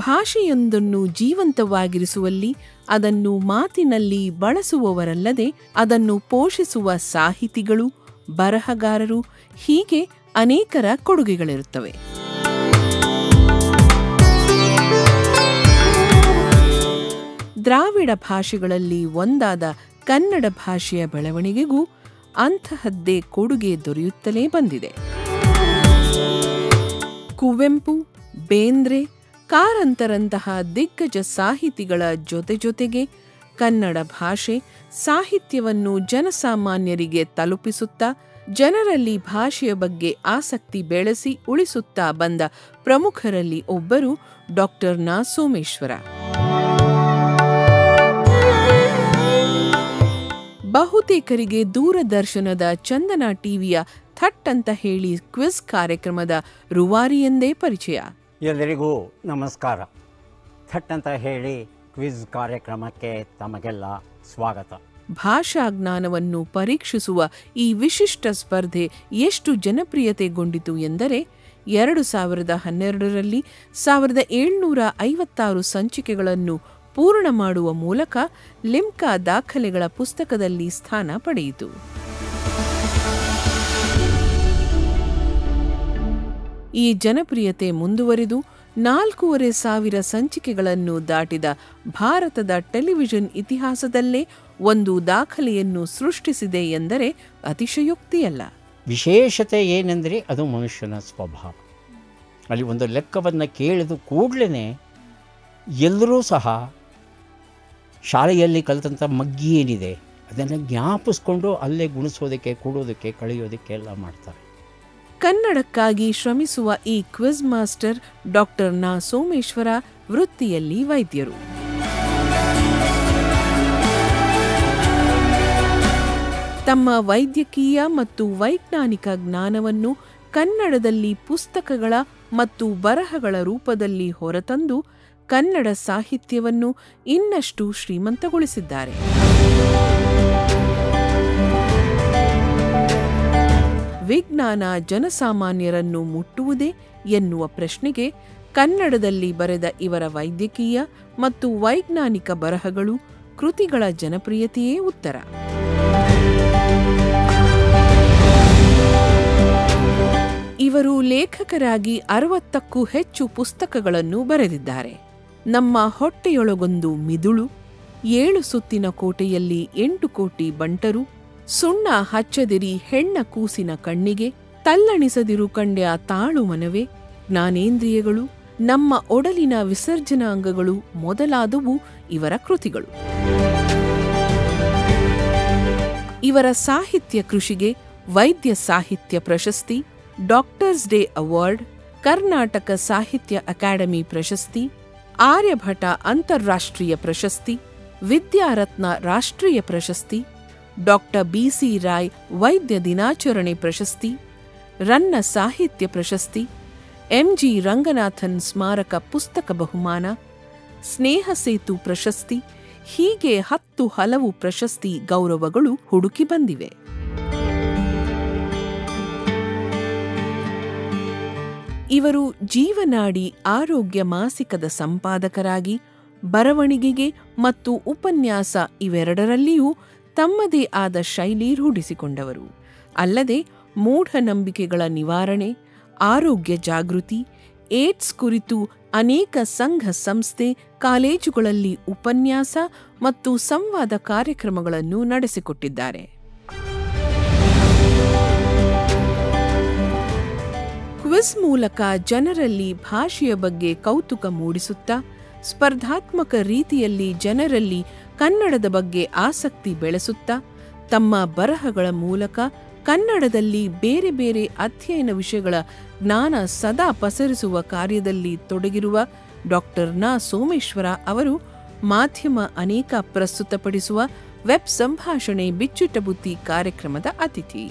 ಭಾಷೆಯೊಂದನ್ನು ಜೀವಂತವಾಗಿರಿಸುವಲ್ಲಿ ಅದನ್ನು ಮಾತಿನಲ್ಲಿ ಬಳಸುವವರಲ್ಲದೆ ಅದನ್ನು ಪೋಷಿಸುವ ಸಾಹಿತಿಗಳು, ಬರಹಗಾರರು, ಹೀಗೆ ಅನೇಕರ ಕೊಡುಗೆಗಳಿರುತ್ತವೆ. ದ್ರಾವಿಡ ಭಾಷೆಗಳಲ್ಲಿ ಒಂದಾದ ಕನ್ನಡ ಭಾಷೆಯ ಬೆಳವಣಿಗೆಗೂ ಅಂತಹದ್ದೇ ಕೊಡುಗೆ ದೊರೆಯುತ್ತಲೇ ಬಂದಿದೆ. ಕುವೆಂಪು, ಬೇಂದ್ರೆ, ಕಾರಂತರಂತಹ ದಿಗ್ಗಜ ಸಾಹಿತಿಗಳ ಜೊತೆಗೆ ಕನ್ನಡ ಭಾಷೆ ಸಾಹಿತ್ಯವನ್ನು ಜನಸಾಮಾನ್ಯರಿಗೆ ತಲುಪಿಸುತ್ತಾ ಜನರಲ್ಲಿ ಭಾಷೆಯ ಬಗ್ಗೆ ಆಸಕ್ತಿ ಬೆಳೆಸಿ ಉಳಿಸುತ್ತಾ ಬಂದ ಪ್ರಮುಖರಲ್ಲಿ ಒಬ್ಬರು ಡಾಕ್ಟರ್ ನಾ ಸೋಮೇಶ್ವರ. ಬಹುತೇಕರಿಗೆ ದೂರದರ್ಶನದ ಚಂದನ ಟಿವಿಯ ಥಟ್ ಅಂತ ಹೇಳಿ ಕ್ವಿಜ್ ಕಾರ್ಯಕ್ರಮದ ರೂವಾರಿ ಎಂದೇ ಪರಿಚಯ. ಎಲ್ಲರಿಗೂ ನಮಸ್ಕಾರ. ಥಟ್ ಅಂತ ಹೇಳಿ ಕ್ವಿಜ್ ಕಾರ್ಯಕ್ರಮಕ್ಕೆ ತಮಗೆಲ್ಲ ಸ್ವಾಗತ. ಭಾಷಾ ಜ್ಞಾನವನ್ನು ಪರೀಕ್ಷಿಸುವ ಈ ವಿಶಿಷ್ಟ ಸ್ಪರ್ಧೆ ಎಷ್ಟು ಜನಪ್ರಿಯತೆಗೊಂಡಿತು ಎಂದರೆ 2012ರಲ್ಲಿ 1756 ಸಂಚಿಕೆಗಳನ್ನು ಪೂರ್ಣ ಮಾಡುವ ಮೂಲಕ ಲಿಮ್ಕಾ ದಾಖಲೆಗಳ ಪುಸ್ತಕದಲ್ಲಿ ಸ್ಥಾನ ಪಡೆಯಿತು. ಈ ಜನಪ್ರಿಯತೆ ಮುಂದುವರಿದು 4500 ಸಂಚಿಕೆಗಳನ್ನು ದಾಟಿದ ಭಾರತದ ಟೆಲಿವಿಷನ್ ಇತಿಹಾಸದಲ್ಲೇ ಒಂದು ದಾಖಲೆಯನ್ನು ಸೃಷ್ಟಿಸಿದೆ ಎಂದರೆ ಅತಿಶಯೋಕ್ತಿಯಲ್ಲ. ವಿಶೇಷತೆ ಏನೆಂದರೆ ಅದು ಮನುಷ್ಯನ ಸ್ವಭಾವ. ಅಲ್ಲಿ ಒಂದು ಲೆಕ್ಕವನ್ನು ಕೇಳಿದ ಕೂಡಲೇ ಎಲ್ಲರೂ ಸಹ ಶಾಲೆಯಲ್ಲಿ ಕಲಿತಂಥ ಮಗ್ಗಿ ಏನಿದೆ ಅದನ್ನು ಜ್ಞಾಪಿಸ್ಕೊಂಡು ಅಲ್ಲೇ ಗುಣಿಸೋದಕ್ಕೆ, ಕೂಡೋದಕ್ಕೆ, ಕಳೆಯೋದಕ್ಕೆ ಎಲ್ಲ ಮಾಡ್ತಾರೆ. ಕನ್ನಡಕ್ಕಾಗಿ ಶ್ರಮಿಸುವ ಈ ಕ್ವಿಜ್ ಮಾಸ್ಟರ್ ಡಾಕ್ಟರ್ ನಾ ಸೋಮೇಶ್ವರ ವೃತ್ತಿಯಲ್ಲಿ ವೈದ್ಯರು. ತಮ್ಮ ವೈದ್ಯಕೀಯ ಮತ್ತು ವೈಜ್ಞಾನಿಕ ಜ್ಞಾನವನ್ನು ಕನ್ನಡದಲ್ಲಿ ಪುಸ್ತಕಗಳ ಮತ್ತು ಬರಹಗಳ ರೂಪದಲ್ಲಿ ಹೊರತಂದು ಕನ್ನಡ ಸಾಹಿತ್ಯವನ್ನು ಇನ್ನಷ್ಟು ಶ್ರೀಮಂತಗೊಳಿಸಿದ್ದಾರೆ. ವಿಜ್ಞಾನ ಜನಸಾಮಾನ್ಯರನ್ನು ಮುಟ್ಟುವುದೇ ಎನ್ನುವ ಪ್ರಶ್ನೆಗೆ ಕನ್ನಡದಲ್ಲಿ ಬರೆದ ಇವರ ವೈದ್ಯಕೀಯ ಮತ್ತು ವೈಜ್ಞಾನಿಕ ಬರಹಗಳು, ಕೃತಿಗಳ ಜನಪ್ರಿಯತೆಯೇ ಉತ್ತರ. ಇವರು ಲೇಖಕರಾಗಿ 60ಕ್ಕೂ ಹೆಚ್ಚು ಪುಸ್ತಕಗಳನ್ನು ಬರೆದಿದ್ದಾರೆ. ನಮ್ಮ ಹೊಟ್ಟೆಯೊಳಗೊಂದು ಮಿದುಳು, 7 ಸುತ್ತಿನ ಕೋಟೆಯಲ್ಲಿ 8 ಕೋಟಿ ಬಂಟರು, ಸುಣ್ಣ ಹಚ್ಚದಿರಿ ಹೆಣ್ಣ ಕೂಸಿನ ಕಣ್ಣಿಗೆ, ತಲ್ಲಣಿಸದಿರು ಕಂಡ್ಯ ತಾಳು ಮನವೇ, ಜ್ಞಾನೇಂದ್ರಿಯಗಳು, ನಮ್ಮ ಒಡಲಿನ ವಿಸರ್ಜನಾಂಗಗಳು ಮೊದಲಾದವು ಇವರ ಕೃತಿಗಳು. ಇವರ ಸಾಹಿತ್ಯ ಕೃಷಿಗೆ ವೈದ್ಯ ಸಾಹಿತ್ಯ ಪ್ರಶಸ್ತಿ, ಡಾಕ್ಟರ್ಸ್ ಡೇ ಅವಾರ್ಡ್, ಕರ್ನಾಟಕ ಸಾಹಿತ್ಯ ಅಕಾಡೆಮಿ ಪ್ರಶಸ್ತಿ, ಆರ್ಯಭಟ ಅಂತಾರಾಷ್ಟ್ರೀಯ ಪ್ರಶಸ್ತಿ, ವಿದ್ಯಾರತ್ನ ರಾಷ್ಟ್ರೀಯ ಪ್ರಶಸ್ತಿ, ಡಾಕ್ಟರ್ BC ರಾಯ್ ವೈದ್ಯ ದಿನಾಚರಣೆ ಪ್ರಶಸ್ತಿ, ರನ್ನ ಸಾಹಿತ್ಯ ಪ್ರಶಸ್ತಿ, MG ರಂಗನಾಥನ್ ಸ್ಮಾರಕ ಪುಸ್ತಕ ಬಹುಮಾನ, ಸ್ನೇಹ ಸೇತು ಪ್ರಶಸ್ತಿ, ಹೀಗೆ 10 ಹಲವು ಪ್ರಶಸ್ತಿ ಗೌರವಗಳು ಹುಡುಕಿ ಬಂದಿವೆ. ಇವರು ಜೀವನಾಡಿ ಆರೋಗ್ಯ ಮಾಸಿಕದ ಸಂಪಾದಕರಾಗಿ ಬರವಣಿಗೆಗೆ ಮತ್ತು ಉಪನ್ಯಾಸ ಇವೆರಡರಲ್ಲಿಯೂ ತಮ್ಮದೇ ಆದ ಶೈಲಿ ರೂಢಿಸಿಕೊಂಡವರು. ಅಲ್ಲದೆ ಮೂಢನಂಬಿಕೆಗಳ ನಿವಾರಣೆ, ಆರೋಗ್ಯ ಜಾಗೃತಿ, ಏಡ್ಸ್ ಕುರಿತು ಅನೇಕ ಸಂಘ ಸಂಸ್ಥೆ, ಕಾಲೇಜುಗಳಲ್ಲಿ ಉಪನ್ಯಾಸ ಮತ್ತು ಸಂವಾದ ಕಾರ್ಯಕ್ರಮಗಳನ್ನು ನಡೆಸಿಕೊಟ್ಟಿದ್ದಾರೆ. ಕ್ವಿಜ್ ಮೂಲಕ ಜನರಲ್ಲಿ ಭಾಷೆಯ ಬಗ್ಗೆ ಕೌತುಕ ಮೂಡಿಸುತ್ತಾ ಸ್ಪರ್ಧಾತ್ಮಕ ರೀತಿಯಲ್ಲಿ ಜನರಲ್ಲಿ ಕನ್ನಡದ ಬಗ್ಗೆ ಆಸಕ್ತಿ ಬೆಳೆಸುತ್ತಾ ತಮ್ಮ ಬರಹಗಳ ಮೂಲಕ ಕನ್ನಡದಲ್ಲಿ ಬೇರೆ ಬೇರೆ ಅಧ್ಯಯನ ವಿಷಯಗಳ ಜ್ಞಾನ ಸದಾ ಪಸರಿಸುವ ಕಾರ್ಯದಲ್ಲಿ ತೊಡಗಿರುವ ಡಾಕ್ಟರ್ ನಾ ಸೋಮೇಶ್ವರ ಅವರು ಮಾಧ್ಯಮ ಅನೇಕ ಪ್ರಸ್ತುತಪಡಿಸುವ ವೆಬ್ ಸಂಭಾಷಣೆ ಬಿಚ್ಚಿಟ್ಟ ಬುತ್ತಿ ಕಾರ್ಯಕ್ರಮದ ಅತಿಥಿ.